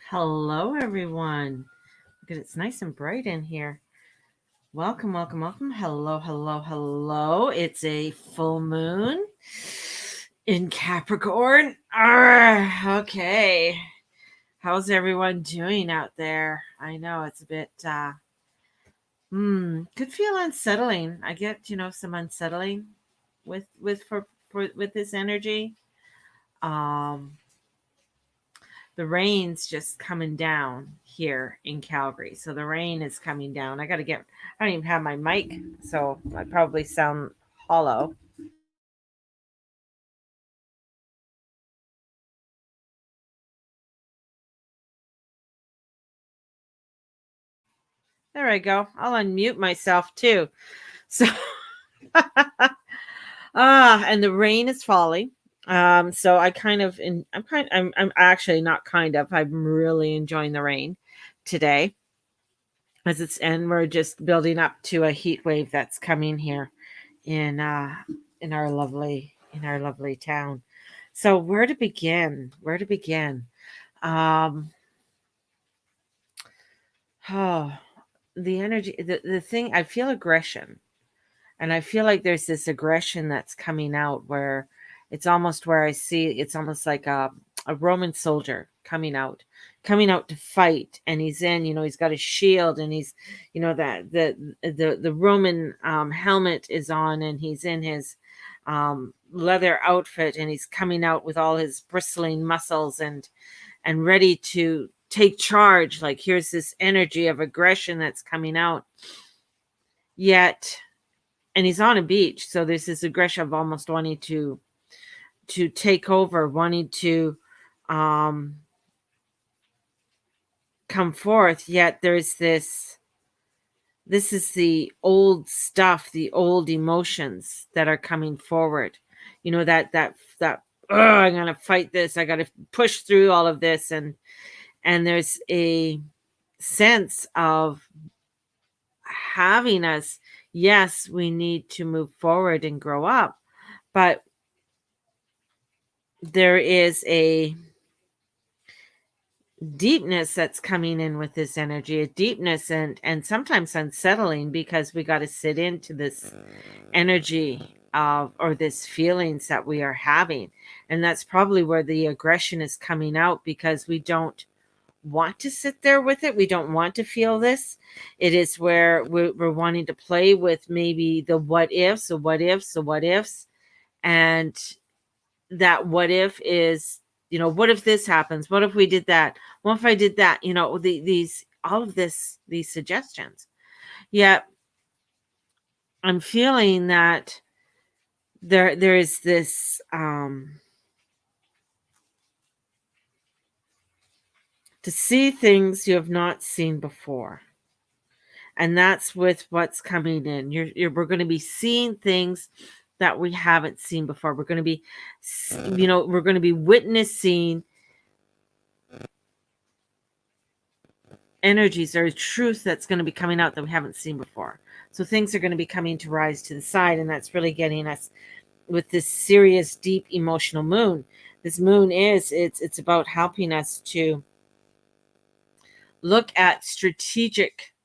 Hello, everyone. Look at it's nice and bright in here. Welcome, welcome, welcome. Hello, hello, hello. It's a full moon in Capricorn. Okay. How's everyone doing out there? I know it's a bit could feel unsettling. I get, some unsettling with this energy. Um the rain's just coming down here in Calgary. So the rain is coming down. I don't even have my mic, so I probably sound hollow. There I go. I'll unmute myself too. So, and the rain is falling. So I'm actually not kind of, I'm really enjoying the rain today and we're just building up to a heat wave that's coming here in our lovely town. So where to begin? Um, oh, the energy, the thing. I feel aggression, and I feel like there's this aggression that's coming out where it's almost where I see it's almost like a Roman soldier coming out to fight, and he's got a shield, and he's, that the Roman helmet is on, and he's in his leather outfit, and he's coming out with all his bristling muscles and ready to take charge. Like, here's this energy of aggression that's coming out, yet, and he's on a beach, so there's this aggression of almost wanting to take over, wanting to come forth, yet there's this is the old stuff, the old emotions that are coming forward. That I'm gonna fight this, I gotta push through all of this, and there's a sense of having us, yes, we need to move forward and grow up, but there is a deepness that's coming in with this energy, a deepness, and sometimes unsettling, because we got to sit into this energy of, or this feelings that we are having, and that's probably where the aggression is coming out, because we don't want to sit there with it, we don't want to feel this. It is where we're wanting to play with maybe the what ifs, and that what if is, what if this happens, what if we did that, what if I did that, these all of these suggestions. Yet I'm feeling that there is this to see things you have not seen before, and that's with what's coming in. We're going to be seeing things that we haven't seen before. We're going to be, we're going to be witnessing energies or truth that's going to be coming out that we haven't seen before. So things are going to be coming to rise to the side, and that's really getting us with this serious, deep, emotional moon. This moon it's about helping us to look at strategic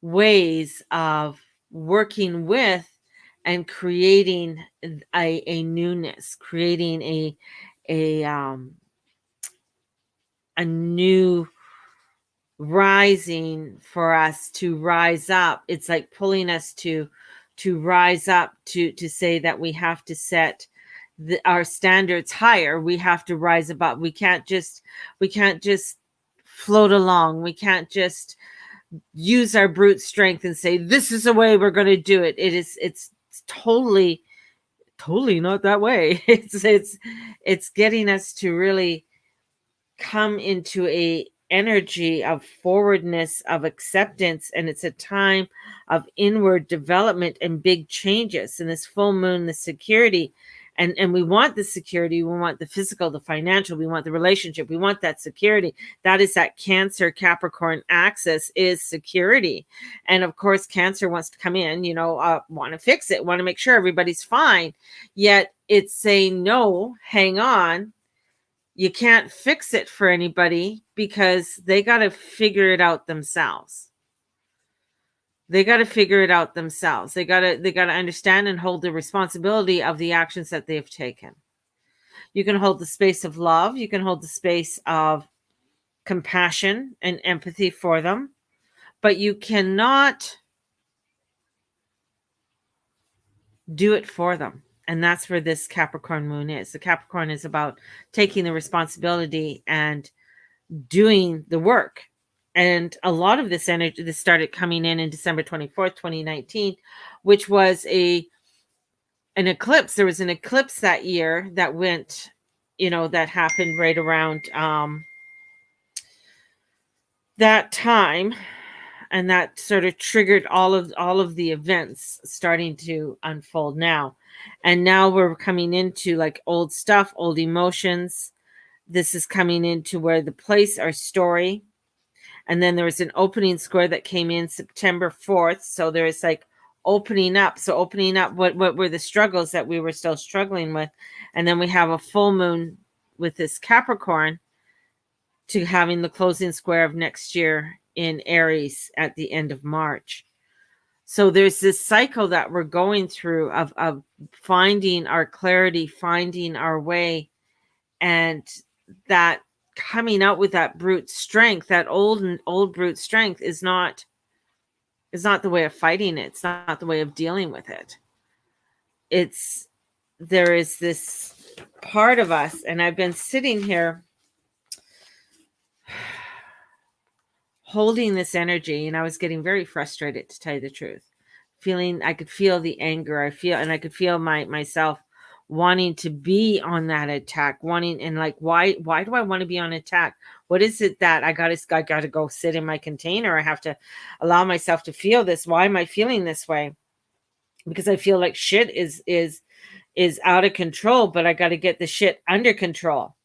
ways of working with and creating a newness, creating a new rising for us to rise up. It's like pulling us to rise up, to say that we have to set our standards higher. We have to rise above. We can't just float along. We can't just use our brute strength and say, this is the way we're going to do it. It's totally not that way. It's getting us to really come into a energy of forwardness, of acceptance, and it's a time of inward development and big changes. And this full moon, the security, and we want the security, we want the physical, the financial, we want the relationship, we want that security. That is that Cancer Capricorn axis, is security. And of course, Cancer wants to come in, want to fix it, want to make sure everybody's fine, yet it's saying, no, hang on, You can't fix it for anybody because they got to figure it out themselves. They got to figure it out themselves. They got to understand and hold the responsibility of the actions that they've taken. You can hold the space of love, you can hold the space of compassion and empathy for them, but you cannot do it for them. And that's where this Capricorn moon is. The Capricorn is about taking the responsibility and doing the work. And a lot of this energy, this started coming in December 24th, 2019, which was an eclipse. There was an eclipse that year that went, that happened right around that time, and that sort of triggered all of the events starting to unfold now. And now we're coming into like old stuff, old emotions. This is coming into where the place, our story. And then there was an opening square that came in September 4th. So there's like opening up. So opening up what were the struggles that we were still struggling with. And then we have a full moon with this Capricorn to having the closing square of next year in Aries at the end of March. So there's this cycle that we're going through of finding our clarity, finding our way, and that coming out with that brute strength, that old brute strength is not the way of fighting it. It's not the way of dealing with it. There is this part of us, and I've been sitting here holding this energy, and I was getting very frustrated, to tell you the truth. I could feel the anger. I could feel myself wanting to be on that attack, and like, why do I want to be on attack? What is it that I gotta go sit in my container? I have to allow myself to feel this. Why am I feeling this way? Because I feel like shit is out of control, but I got to get the shit under control.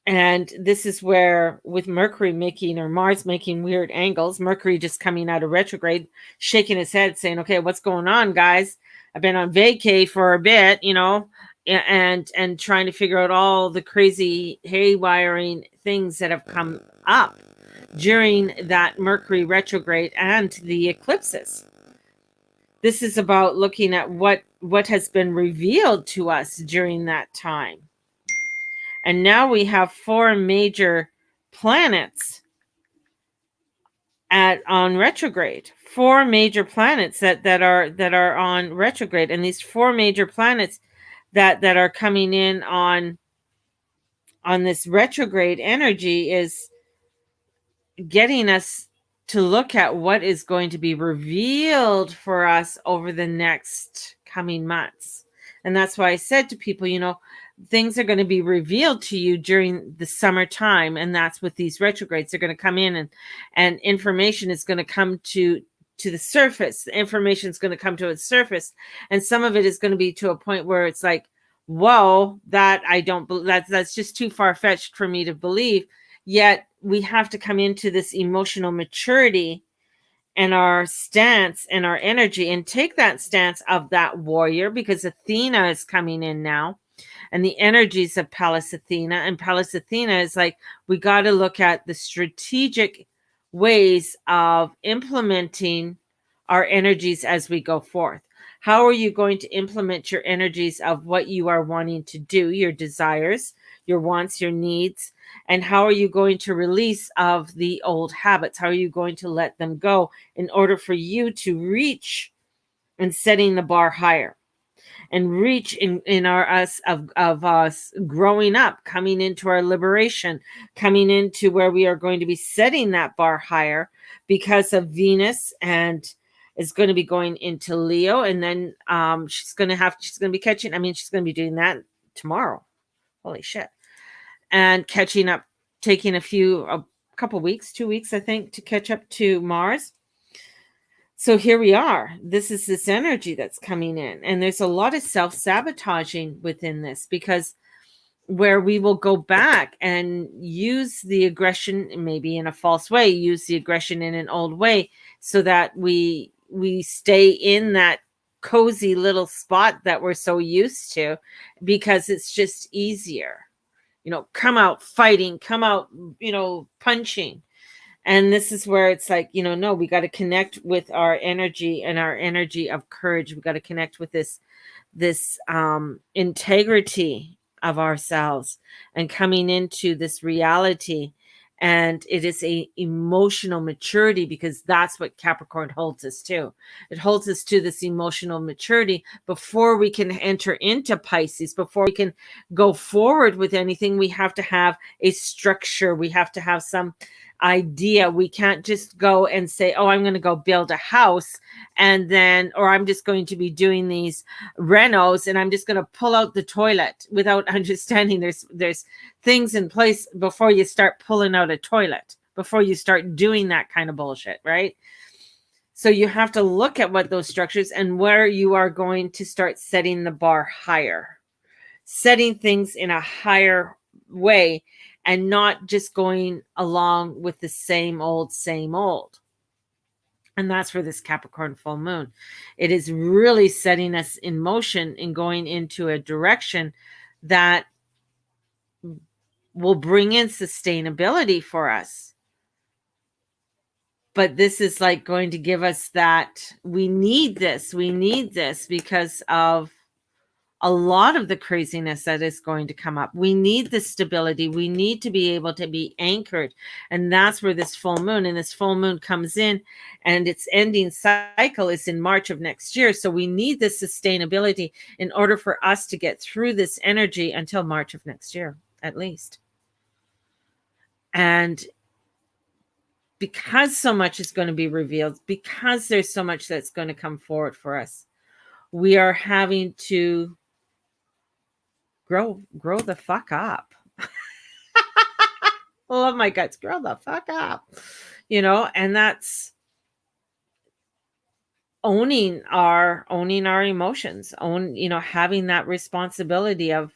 And this is where, with Mercury or Mars making weird angles, Mercury just coming out of retrograde, shaking his head, saying, okay, what's going on, guys? I've been on vacay for a bit, and trying to figure out all the crazy haywiring things that have come up during that Mercury retrograde and the eclipses. This is about looking at what has been revealed to us during that time. And now we have 4 major planets on retrograde. 4 major planets that are on retrograde, and these 4 major planets that are coming in on this retrograde energy is getting us to look at what is going to be revealed for us over the next coming months. And that's why I said to people, things are going to be revealed to you during the summertime, and that's with these retrogrades. They're going to come in, and information is going to come to the surface. The information is going to come to its surface, and some of it is going to be to a point where it's like, whoa, that I don't believe, that's just too far-fetched for me to believe. Yet we have to come into this emotional maturity and our stance and our energy, and take that stance of that warrior, because Athena is coming in now, and the energies of Pallas Athena. And Pallas Athena is like, we got to look at the strategic ways of implementing our energies as we go forth. How are you going to implement your energies of what you are wanting to do, your desires, your wants, your needs? And how are you going to release of the old habits? How are you going to let them go in order for you to reach and setting the bar higher? And reach in our us of us growing up, coming into our liberation, coming into where we are going to be setting that bar higher, because of Venus, and is going to be going into Leo, and then she's going to be catching. She's going to be doing that tomorrow. Holy shit! And catching up, taking a couple weeks, 2 weeks, I think, to catch up to Mars. So here we are. This is this energy that's coming in. And there's a lot of self-sabotaging within this, because where we will go back and use the aggression, maybe in a false way, use the aggression in an old way, so that we stay in that cozy little spot that we're so used to, because it's just easier. come out fighting, come out, punching. And this is where it's like, no, we got to connect with our energy and our energy of courage. We got to connect with this integrity of ourselves and coming into this reality. And it is a emotional maturity, because that's what Capricorn holds us to. It holds us to this emotional maturity before we can enter into Pisces. Before we can go forward with anything, we have to have a structure. We have to have some idea. We can't just go and say, oh, I'm going to go build a house, and then, or I'm just going to be doing these renos, and I'm just going to pull out the toilet without understanding there's things in place before you start pulling out a toilet, before you start doing that kind of bullshit, right? So you have to look at what those structures and where you are going to start setting the bar higher, setting things in a higher way, and not just going along with the same old, same old. And that's for this Capricorn full moon. It is really setting us in motion and going into a direction that will bring in sustainability for us. But this is like going to give us that we need this because of a lot of the craziness that is going to come up. We need the stability. We need to be able to be anchored. And that's where this full moon, and this full moon comes in, and its ending cycle is in March of next year. So we need this sustainability in order for us to get through this energy until March of next year, at least. And because so much is going to be revealed, because there's so much that's going to come forward for us, we are having to grow the fuck up. Oh my guts, grow the fuck up. And that's owning our emotions, having that responsibility of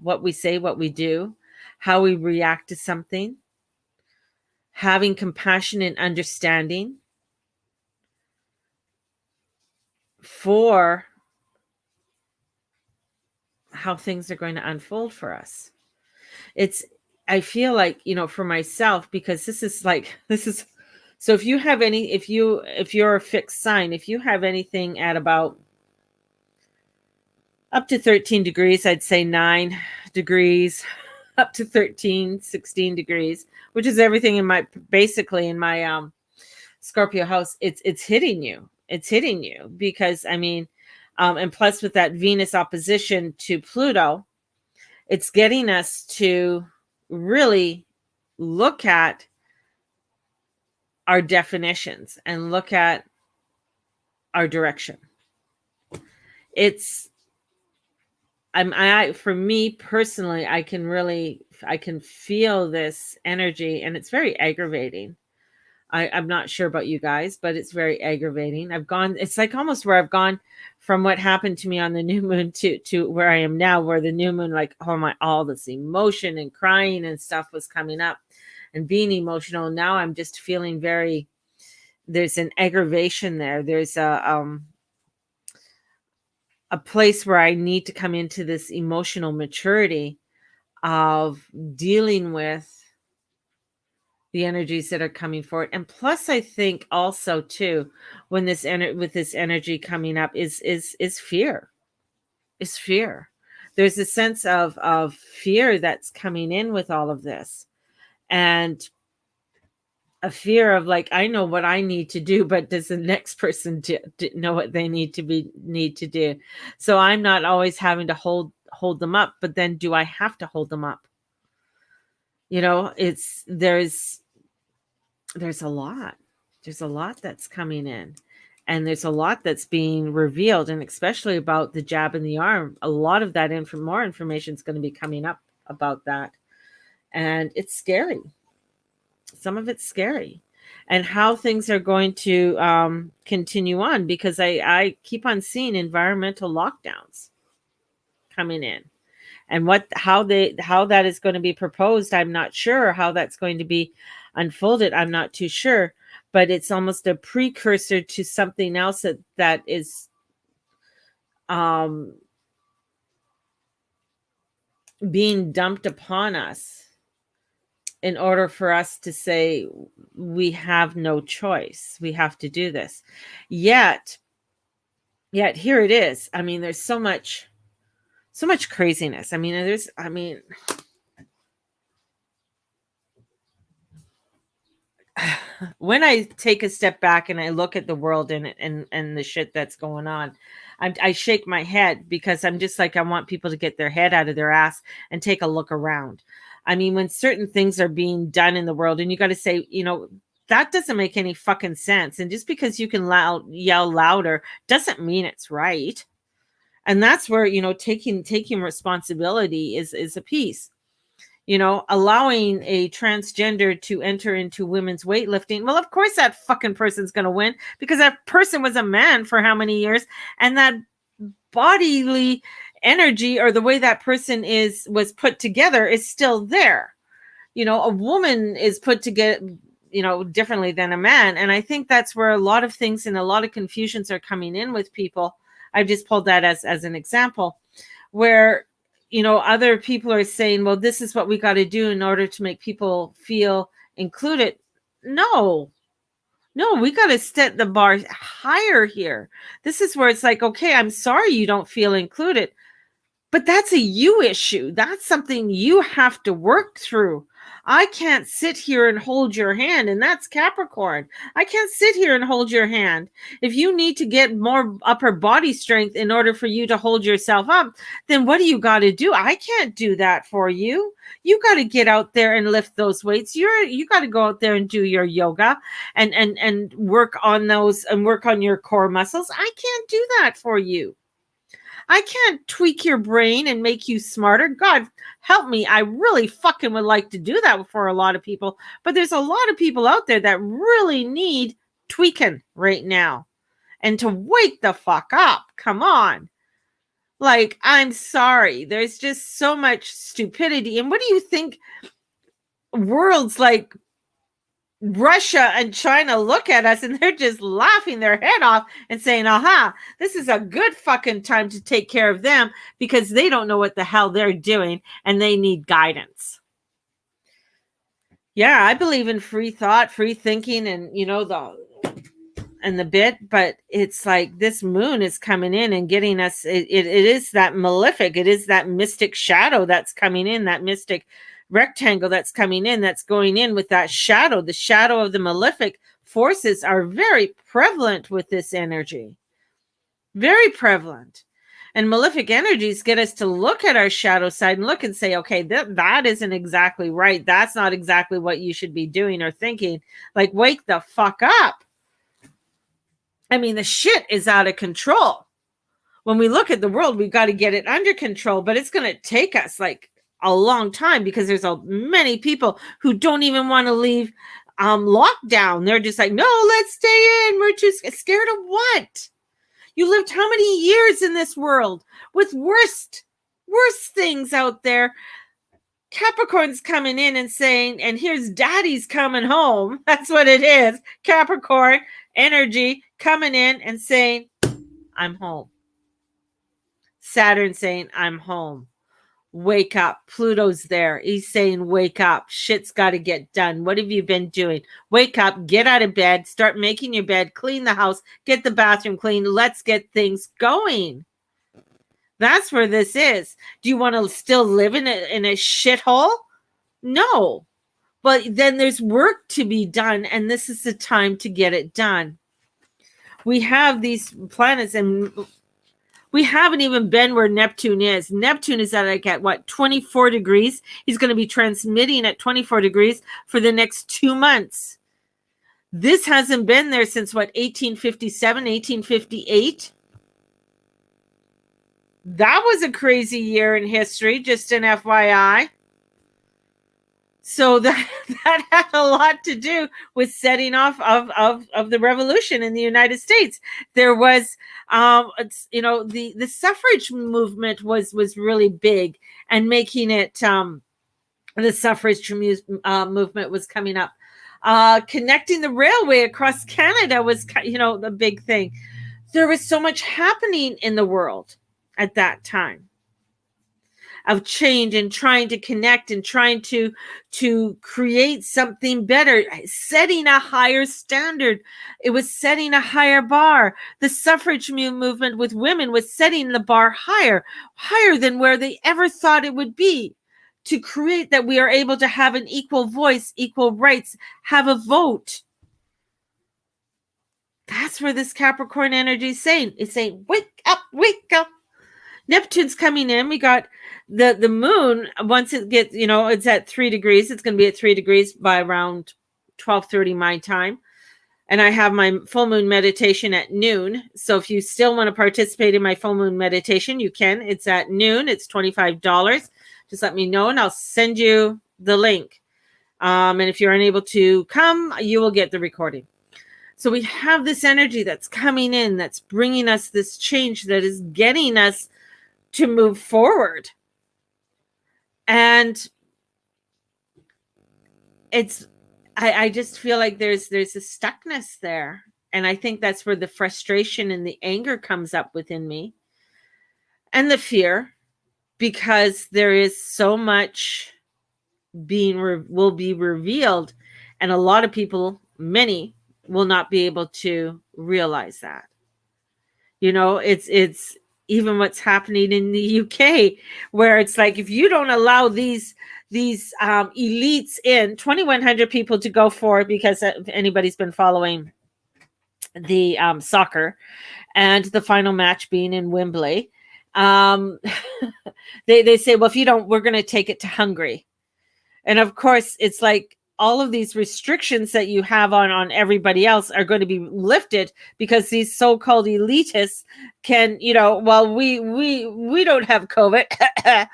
what we say, what we do, how we react to something, having compassion and understanding for how things are going to unfold for us. I feel like, for myself, because this is so if you're a fixed sign, if you have anything at about up to 13 degrees, I'd say 9 degrees, up to 13, 16 degrees, which is everything basically in my Scorpio house, it's hitting you. It's hitting you because, and plus with that Venus opposition to Pluto, it's getting us to really look at our definitions and look at our direction. For me personally, I can feel this energy, and it's very aggravating. I'm not sure about you guys, but it's very aggravating. It's like almost where I've gone from what happened to me on the new moon to where I am now, where the new moon, like, all this emotion and crying and stuff was coming up and being emotional. Now I'm just feeling there's an aggravation there. There's a place where I need to come into this emotional maturity of dealing with the energies that are coming forward. And plus, I think also too, when with this energy coming up is fear. Is fear. There's a sense of fear that's coming in with all of this, and a fear of like, I know what I need to do, but does the next person know what they need to do? So I'm not always having to hold them up, but then do I have to hold them up? There's a lot. There's a lot that's coming in, and there's a lot that's being revealed, and especially about the jab in the arm. A lot of that more information is going to be coming up about that, and it's scary. Some of it's scary, and how things are going to continue on, because I keep on seeing environmental lockdowns coming in. And how that is going to be proposed, I'm not sure. How that's going to be unfolded, I'm not too sure. But it's almost a precursor to something else that is being dumped upon us in order for us to say we have no choice. We have to do this. Yet here it is. I mean, there's so much craziness. I mean, when I take a step back and I look at the world and the shit that's going on, I shake my head, because I'm just like, I want people to get their head out of their ass and take a look around. I mean, when certain things are being done in the world, and you got to say, that doesn't make any fucking sense. And just because you can yell louder doesn't mean it's right. And that's where, taking responsibility is a piece. Allowing a transgender to enter into women's weightlifting. Well, of course that fucking person's going to win, because that person was a man for how many years, and that bodily energy, or the way that person was put together, is still there. A woman is put together, differently than a man. And I think that's where a lot of things and a lot of confusions are coming in with people. I just pulled that as an example, where other people are saying, well, this is what we got to do in order to make people feel included. No, we got to set the bar higher here. This is where it's like, okay, I'm sorry you don't feel included, but that's a you issue. That's something you have to work through. I can't sit here and hold your hand, and that's Capricorn. I can't sit here and hold your hand. If you need to get more upper body strength in order for you to hold yourself up, then what do you got to do? I can't do that for you. You got to get out there and lift those weights. You got to go out there and do your yoga and work on those and work on your core muscles. I can't do that for you. I can't tweak your brain and make you smarter. God help me. I really fucking would like to do that for a lot of people. But there's a lot of people out there that really need tweaking right now. And to wake the fuck up. Come on. Like, I'm sorry. There's just so much stupidity. And what do you think worlds like Russia and China look at us, and they're just laughing their head off and saying, aha, this is a good fucking time to take care of them, because they don't know what the hell they're doing and they need guidance. Yeah, I believe in free thought, free thinking, and the bit, but it's like this moon is coming in and getting us. It is that malefic. It is that mystic shadow that's coming in, that mystic rectangle that's coming in, that's going in with that shadow. The shadow of the malefic forces are very prevalent with this energy. Very prevalent. And malefic energies get us to look at our shadow side and look and say, okay, that isn't exactly right. That's not exactly what you should be doing or thinking. Like, wake the fuck up. I mean, the shit is out of control. When we look at the world, we've got to get it under control, but it's going to take us like a long time, because there's many people who don't even want to leave lockdown. They're just like, no, let's stay in. We're too scared of what? You lived how many years in this world with worse things out there? Capricorn's coming in and saying, and here's daddy's coming home. That's what it is. Capricorn energy coming in and saying, I'm home. Saturn saying, I'm home. Wake up. Pluto's there. He's saying, wake up. Shit's got to get done. What have you been doing? Wake up. Get out of bed. Start making your bed. Clean the house. Get the bathroom clean. Let's get things going. That's where this is. Do you want to still live in a shithole? No. But then there's work to be done, and this is the time to get it done. We have these planets, and we haven't even been where Neptune is. Neptune is at 24 degrees. He's going to be transmitting at 24 degrees for the next 2 months. This hasn't been there since 1857, 1858. That was a crazy year in history, just an FYI. So that had a lot to do with setting off of the revolution in the United States. There was, the suffrage movement was really big, and making it, the suffrage movement was coming up. Connecting the railway across Canada was, the big thing. There was so much happening in the world at that time. of change and trying to connect and trying to create something better, setting a higher standard. It was setting a higher bar. The suffrage movement with women was setting the bar higher than where they ever thought it would be, to create that we are able to have an equal voice, equal rights, have a vote. That's where this Capricorn energy is saying. It's saying, wake up, wake up. Neptune's coming in. We got the moon. Once it gets, it's at 3 degrees. It's going to be at 3 degrees by around 12:30 my time. And I have my full moon meditation at noon. So if you still want to participate in my full moon meditation, you can. It's at noon. It's $25. Just let me know and I'll send you the link. And if you're unable to come, you will get the recording. So we have this energy that's coming in, that's bringing us this change, that is getting us to move forward. And I just feel like there's a stuckness there. And I think that's where the frustration and the anger comes up within me. And the fear, because there is so much will be revealed. And a lot of people, many, will not be able to realize that. It's even what's happening in the UK, where it's like, if you don't allow these elites in, 2,100 people to go for, because if anybody's been following the soccer and the final match being in Wembley, they say, well, if you don't, we're going to take it to Hungary. And of course, it's like, all of these restrictions that you have on everybody else are going to be lifted, because these so-called elitists can, well, we don't have COVID,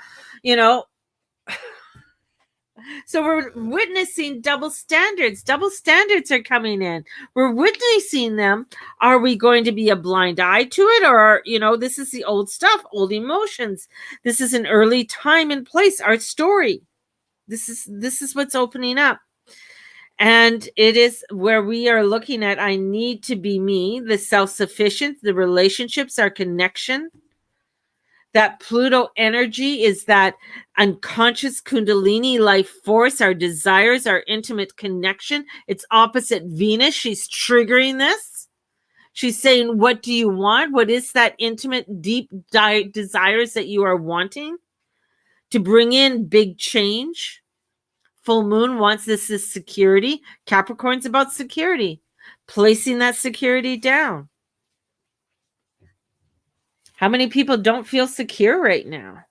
So we're witnessing double standards. Double standards are coming in. We're witnessing them. Are we going to be a blind eye to it? Or, this is the old stuff, old emotions. This is an early time and place, our story. This is what's opening up. And it is where we are looking at, I need to be me, the self-sufficient, the relationships, our connection. That Pluto energy is that unconscious Kundalini life force, our desires, our intimate connection. It's opposite Venus. She's triggering this. She's saying, what do you want? What is that intimate, deep desires that you are wanting to bring in big change? Full moon wants this security. Capricorn's about security, placing that security down. How many people don't feel secure right now?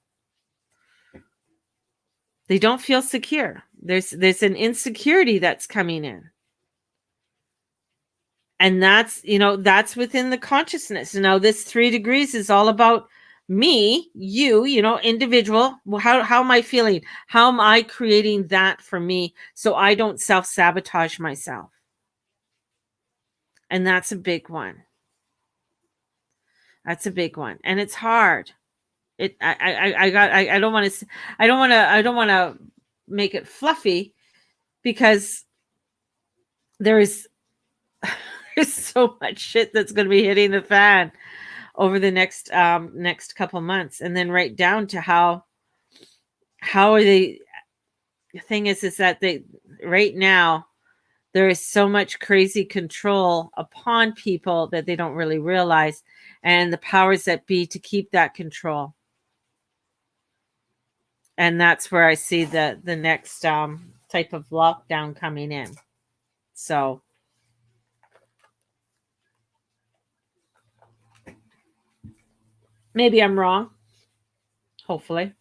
They don't feel secure. There's an insecurity that's coming in. And that's within the consciousness. This 3 degrees is all about me, you, individual. How am I feeling? How am I creating that for me so I don't self-sabotage myself? And that's a big one. That's a big one. And it's hard. I don't want to make it fluffy, because there's so much shit that's going to be hitting the fan over the next couple months. And then right down to how are they, the thing is that right now there is so much crazy control upon people that they don't really realize, and the powers that be to keep that control. And that's where I see the next type of lockdown coming in. So maybe I'm wrong. Hopefully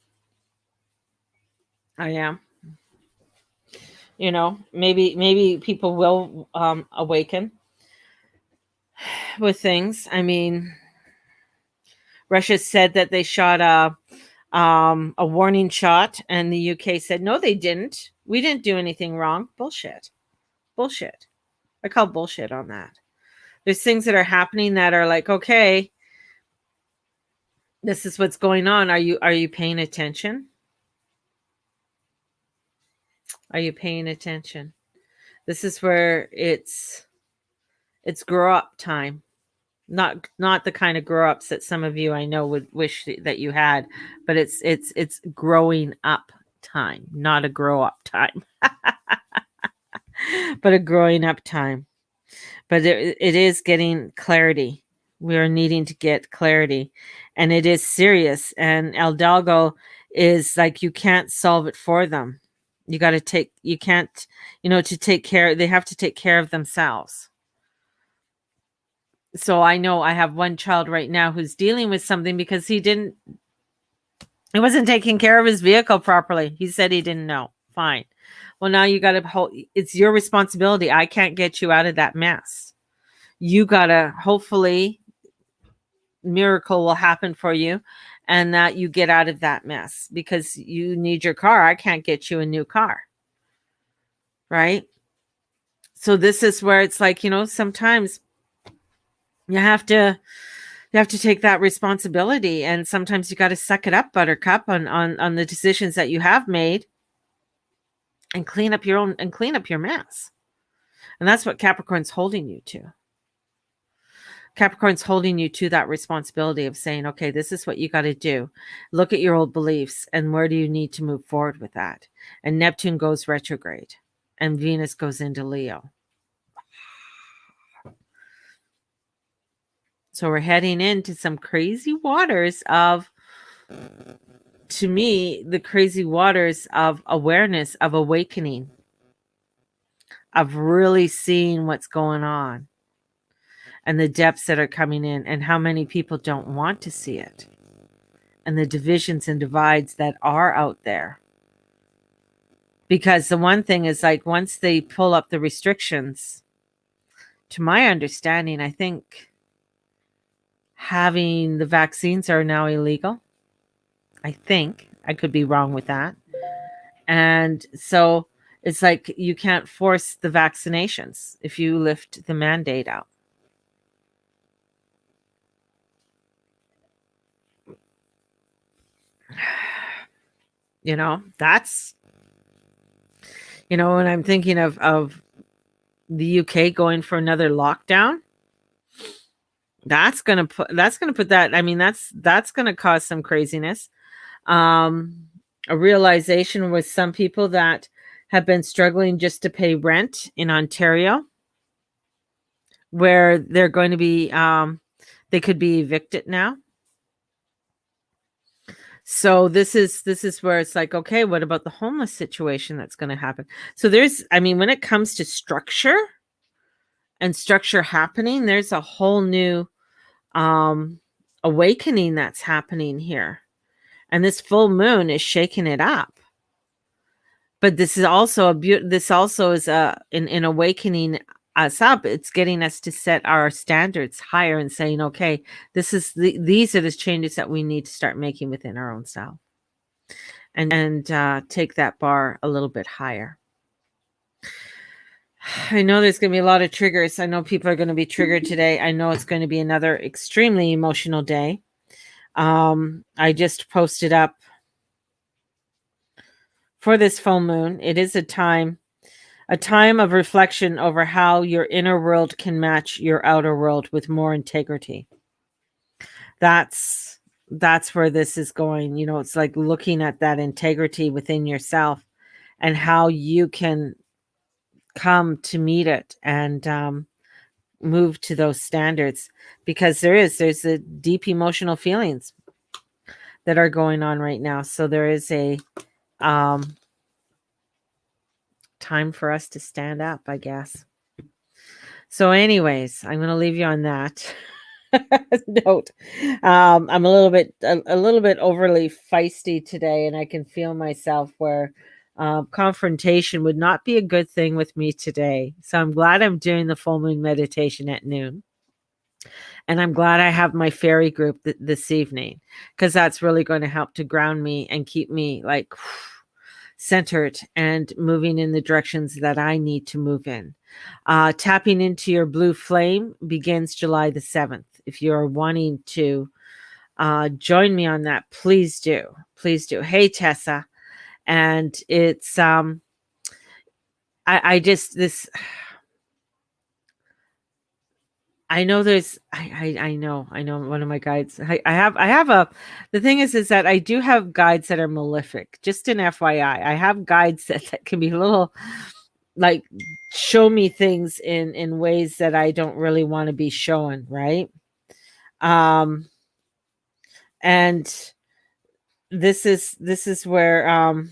I am. Maybe people will awaken with things. I mean, Russia said that they shot a warning shot, and the UK said, no, they didn't. We didn't do anything wrong. Bullshit. I call bullshit on that. There's things that are happening that are like, okay, this is what's going on. Are you paying attention? Are you paying attention? This is where it's grow up time. Not the kind of grow ups that some of you I know would wish that you had, but it's growing up time, not a grow up time, but a growing up time. But it is getting clarity. We are needing to get clarity, and it is serious. And El Dalgo is like, you can't solve it for them. You got to take. You can't. To take care. They have to take care of themselves. So I know I have one child right now who's dealing with something because he wasn't taking care of his vehicle properly. He said he didn't know. Fine. Well, now you got to hold. It's your responsibility. I can't get you out of that mess. You got to, hopefully, miracle will happen for you and that you get out of that mess because you need your car. I can't get you a new car. Right? So this is where it's like, sometimes you have to take that responsibility, and sometimes you got to suck it up, buttercup, on the decisions that you have made, and clean up your mess. And that's what Capricorn's holding you to. Capricorn's holding you to that responsibility of saying, okay, this is what you got to do. Look at your old beliefs and where do you need to move forward with that. And Neptune goes retrograde and Venus goes into Leo. So we're heading into some crazy waters of, to me, the crazy waters of awareness, of awakening, of really seeing what's going on and the depths that are coming in, and how many people don't want to see it, and the divisions and divides that are out there. Because the one thing is, like, once they pull up the restrictions, to my understanding, I think having the vaccines are now illegal. I think. I could be wrong with that. And so it's like you can't force the vaccinations if you lift the mandate out. That's, when I'm thinking of the UK going for another lockdown, that's gonna put that. I mean, that's gonna cause some craziness. A realization with some people that have been struggling just to pay rent in Ontario, where they're going to be, they could be evicted now. So this is where it's like, okay, what about the homeless situation that's going to happen? So when it comes to structure and structure happening, there's a whole new awakening that's happening here. And this full moon is shaking it up. But this is also in awakening us up. It's getting us to set our standards higher and saying, okay, these are the changes that we need to start making within our own self, and take that bar a little bit higher. I know there's going to be a lot of triggers. I know people are going to be triggered today. I know it's going to be another extremely emotional day. I just posted up for this full moon. It is a time of reflection over how your inner world can match your outer world with more integrity. That's where this is going. It's like looking at that integrity within yourself and how you can come to meet it and move to those standards, because there's a deep emotional feelings that are going on right now. So there is a time for us to stand up, I guess. So anyways, I'm going to leave you on that note. I'm a little bit overly feisty today, and I can feel myself where confrontation would not be a good thing with me today. So I'm glad I'm doing the full moon meditation at noon. And I'm glad I have my fairy group this evening, because that's really going to help to ground me and keep me like centered and moving in the directions that I need to move in. Tapping into your blue flame begins July the 7th. If you're wanting to join me on that, please do. Please do. Hey, Tessa. And it's, I know there's I know one of my guides. I have a the thing is that I do have guides that are malefic. Just an FYI. I have guides that can be a little like show me things in ways that I don't really want to be shown, right? Um and this is where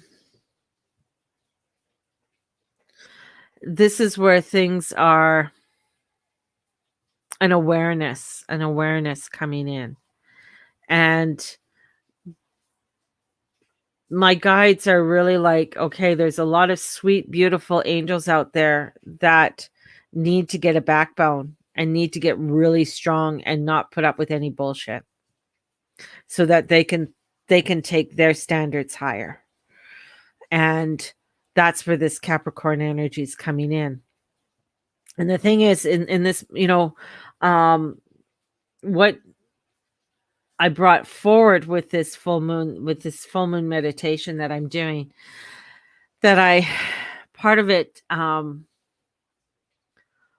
this is where things are an awareness coming in. And my guides are really like, okay, there's a lot of sweet, beautiful angels out there that need to get a backbone and need to get really strong and not put up with any bullshit so that they can take their standards higher. And that's where this Capricorn energy is coming in. And the thing is, in this, what I brought forward with this full moon meditation that I'm doing, that I part of it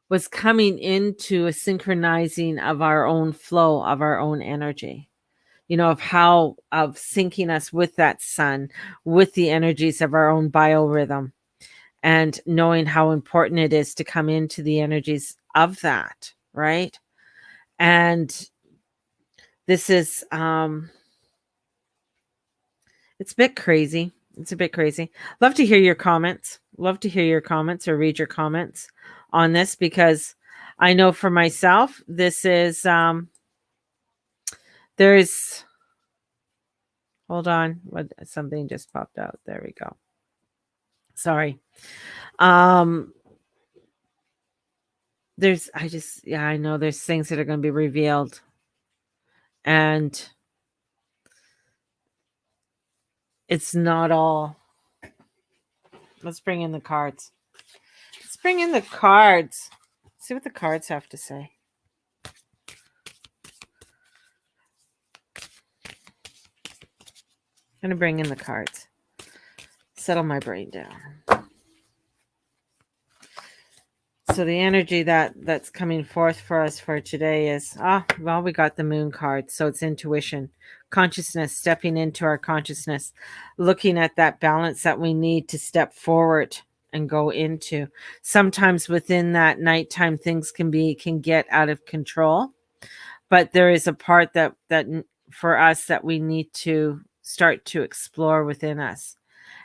was coming into a synchronizing of our own flow, of our own energy, of how, of syncing us with that sun, with the energies of our own biorhythm, and knowing how important it is to come into the energies of that, right? And this is, it's a bit crazy. It's a bit crazy. Love to hear your comments. Love to hear your comments or read your comments on this, because I know for myself, this is there's hold on, what something just popped out. There we go. Sorry. Um there's I just yeah, I know there's things that are going to be revealed, and it's not all. Let's bring in the cards. Let's bring in the cards. See what the cards have to say. I'm going to bring in the cards. Settle my brain down. So the energy that's coming forth for us for today is, we got the moon card. So it's intuition, consciousness, stepping into our consciousness, looking at that balance that we need to step forward and go into. Sometimes within that nighttime, things can get out of control, but there is a part that for us that we need to start to explore within us.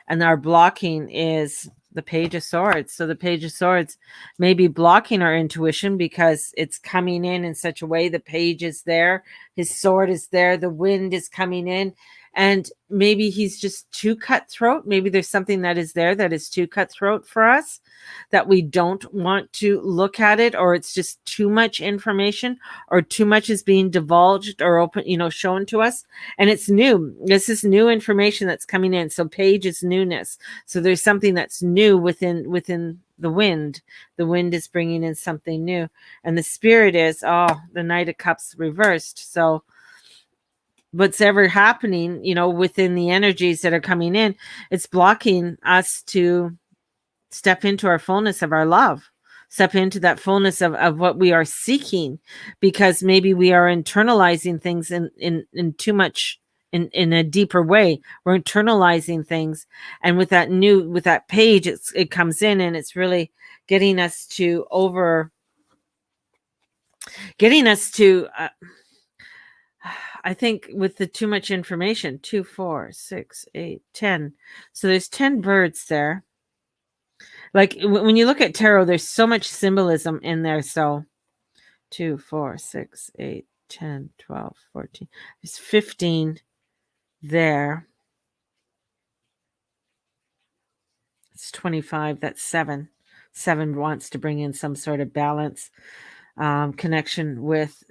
And our blocking is the Page of Swords. So the Page of Swords may be blocking our intuition because it's coming in such a way. The page is there, his sword is there, the wind is coming in, and maybe he's just too cutthroat. Maybe there's something that is there that is too cutthroat for us, that we don't want to look at it, or it's just too much information, or too much is being divulged or open, shown to us. And it's new. This is new information that's coming in. So page is newness. So there's something that's new within the wind. The wind is bringing in something new. And the spirit is, the Knight of Cups reversed. So what's ever happening, within the energies that are coming in, it's blocking us to step into our fullness of our love, step into that fullness of what we are seeking, because maybe we are internalizing things in too much, in a deeper way. We're internalizing things. And with that page, it comes in, and it's really getting us to I think with the too much information, 2, 4, 6, 8, 10. So there's 10 birds there. Like when you look at tarot, there's so much symbolism in there. So 2, 4, 6, 8, 10, 12, 14. There's 15 there. It's 25. That's 7. 7 wants to bring in some sort of balance, connection with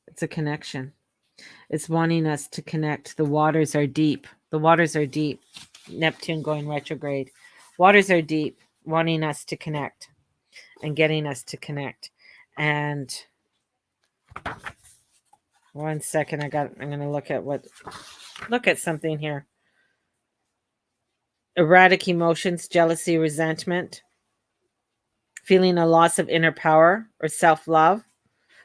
it's a connection. It's wanting us to connect. The waters are deep. The waters are deep. Neptune going retrograde. Waters are deep, wanting us to connect and getting us to connect. And 1 second, I'm going to look at something here. erratic emotions, jealousy, resentment, feeling a loss of inner power or self-love.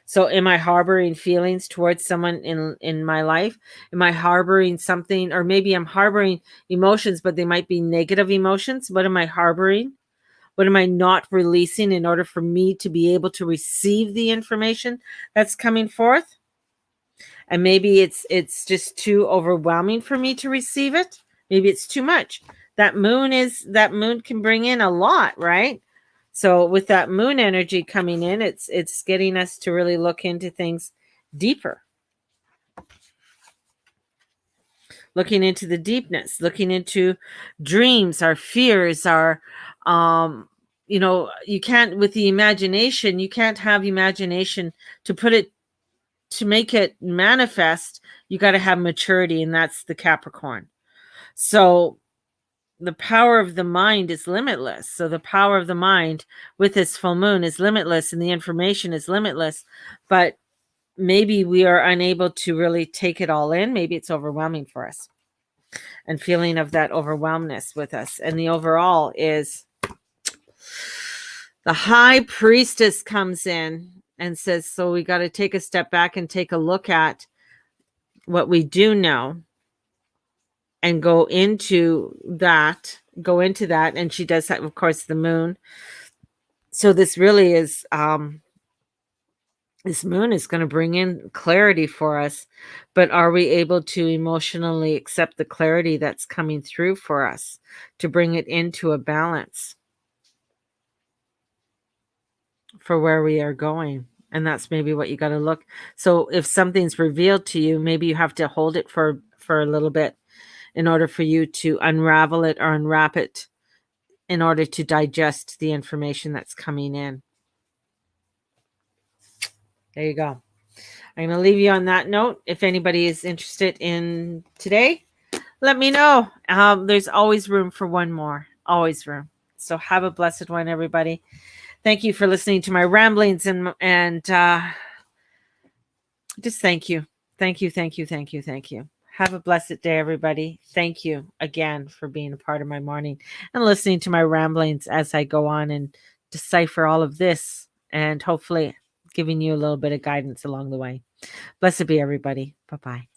So am I harboring feelings towards someone in my life? Am I harboring something, or maybe I'm harboring emotions, but they might be negative emotions? What am I harboring? What am I not releasing in order for me to be able to receive the information that's coming forth? And maybe it's just too overwhelming for me to receive it. Maybe it's too much. That moon can bring in a lot, right? So with that moon energy coming in, it's getting us to really look into things deeper, looking into the deepness, looking into dreams, our fears, our you can't, with the imagination, you can't have imagination to put it, to make it manifest. You got to have maturity, and that's the Capricorn. So the power of the mind is limitless. So the power of the mind with this full moon is limitless, and the information is limitless. But maybe we are unable to really take it all in. Maybe it's overwhelming for us, and feeling of that overwhelmness with us. And the overall is the high priestess comes in and says, so we got to take a step back and take a look at what we do know and go into that. And she does have, of course, the moon. So this really is this moon is going to bring in clarity for us, but are we able to emotionally accept the clarity that's coming through for us to bring it into a balance for where we are going? And that's maybe what you got to look. So if something's revealed to you, maybe you have to hold it for a little bit in order for you to unravel it or unwrap it, in order to digest the information that's coming in. There you go. I'm going to leave you on that note. If anybody is interested in today, let me know. There's always room for one more. Always room. So have a blessed one, everybody. Thank you for listening to my ramblings, and just thank you. Thank you, thank you, thank you, thank you. Have a blessed day, everybody. Thank you again for being a part of my morning and listening to my ramblings as I go on and decipher all of this, and hopefully giving you a little bit of guidance along the way. Blessed be everybody. Bye-bye.